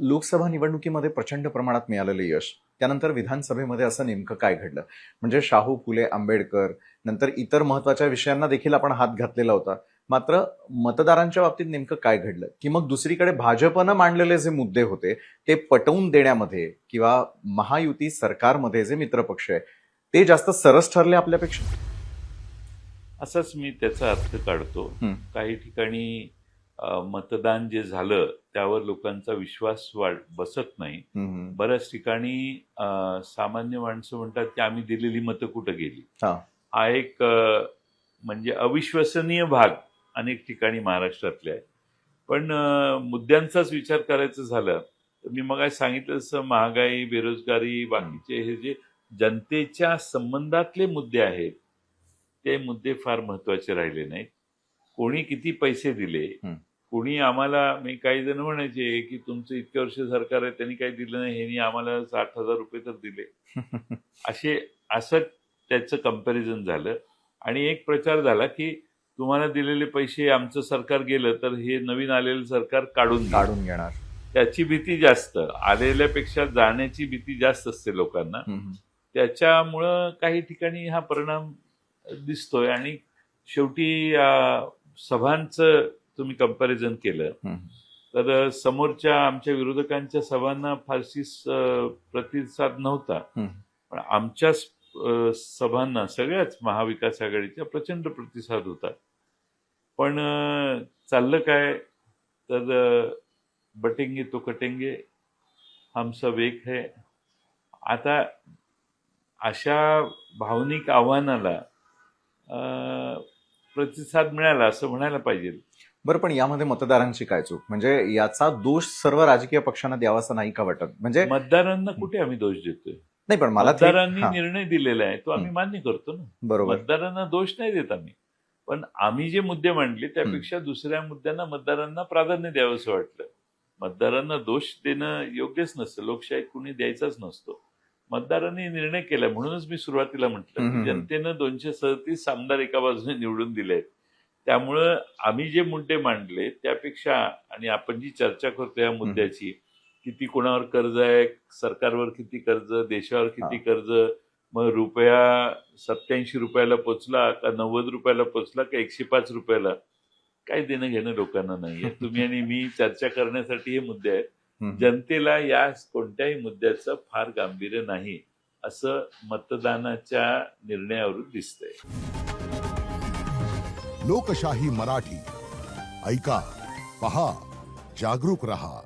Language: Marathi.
लोकसभा निवडणुकीमध्ये प्रचंड प्रमाणात मिळालेलं यश, त्यानंतर विधानसभेमध्ये असं नेमकं काय घडलं? म्हणजे शाहू फुले आंबेडकर, नंतर इतर महत्त्वाच्या विषयांना देखील आपण हात घातलेला होता. मात्र मतदारांच्या बाबतीत नेमकं काय घडलं? की मग दुसरीकडे भाजपनं मांडलेले जे मुद्दे होते, ते पटवून देण्यामध्ये किंवा महायुती सरकारमध्ये जे मित्रपक्ष आहे, ते जास्त सरस ठरले आपल्यापेक्षा? असाच मी त्याचा अर्थ काढतो. काही ठिकाणी मतदान जे झालं त्यावर लोकांचा विश्वास बसत नाही. बऱ्याच ठिकाणी सामान्य माणसं म्हणतात की आम्ही दिलेली मतं कुठं गेली. हा एक म्हणजे अविश्वसनीय भाग अनेक ठिकाणी महाराष्ट्रातले आहे. पण मुद्द्यांचाच विचार करायचं झालं तर मी मग सांगितलं तसं महागाई, बेरोजगारी, बाकीचे हे जे जनतेच्या संबंधातले मुद्दे आहेत ते मुद्दे फार महत्वाचे राहिले नाहीत. कोणी किती पैसे दिले, कोणी आम्हाला, मी काही जण म्हणायचे की तुमचं इतक्या वर्ष सरकार आहे त्यांनी काही दिलं नाही, ह्यांनी आम्हाला 60,000 रुपये तर दिले. असं त्याचं कंपॅरिझन झालं आणि एक प्रचार झाला की तुम्हाला दिलेले पैसे आमचं सरकार गेलं तर हे नवीन आलेलं सरकार काढून घेणार. त्याची भीती जास्त, आलेल्यापेक्षा जाण्याची भीती जास्त असते लोकांना. त्याच्यामुळं काही ठिकाणी हा परिणाम दिसतोय. आणि शेवटी सभांचं तुम्ही कंपॅरिझन केलं तर समोरच्या आमच्या विरोधकांच्या सभांना फारशी प्रतिसाद नव्हता, पण आमच्या सभांना सगळ्याच महाविकास आघाडीच्या प्रचंड प्रतिसाद होता. पण चाललं काय तर बटेंगे तो कटेंगे, हम सब एक है. आता अशा भावनिक आव्हानाला प्रतिसाद मिळाला असं म्हणायला पाहिजे. बरं, पण यामध्ये मतदारांची काय चूक? म्हणजे याचा दोष सर्व राजकीय पक्षांना द्यावा असं नाही का वाटत? म्हणजे मतदारांना कुठे आम्ही दोष देतोय? नाही, पण मला मतदारांनी निर्णय दिलेला आहे तो आम्ही मान्य करतो ना. बरोबर, मतदारांना दोष नाही देत आम्ही, पण आम्ही जे मुद्दे मांडले त्यापेक्षा दुसऱ्या मुद्द्यांना मतदारांना प्राधान्य द्यावं असं वाटलं. मतदारांना दोष देणं योग्यच नसतं, लोकशाहीत कुणी द्यायचाच नसतो. मतदारांनी निर्णय केला, म्हणूनच मी सुरुवातीला म्हटलं की जनतेनं 237 आमदार एका बाजूने निवडून दिले. त्यामुळं आम्ही जे मुद्दे मांडले त्यापेक्षा, आणि आपण जी चर्चा करतो या मुद्द्याची, किती कोणावर कर्ज आहे, सरकारवर किती कर्ज, देशावर किती कर्ज, मग रुपया 87 रुपयाला पोचला का 90 रुपयाला पोचला का 105 रुपयाला, काही देणं घेणं लोकांना नाहीये. तुम्ही आणि मी चर्चा करण्यासाठी हे मुद्दे आहेत. जनतेला या कोणत्याही मुद्द्याचं फार गांभीर्य नाही असं मतदानाच्या निर्णयावरून दिसतंय. लोकशाही मराठी ऐका, पहा, जागरूक रहा.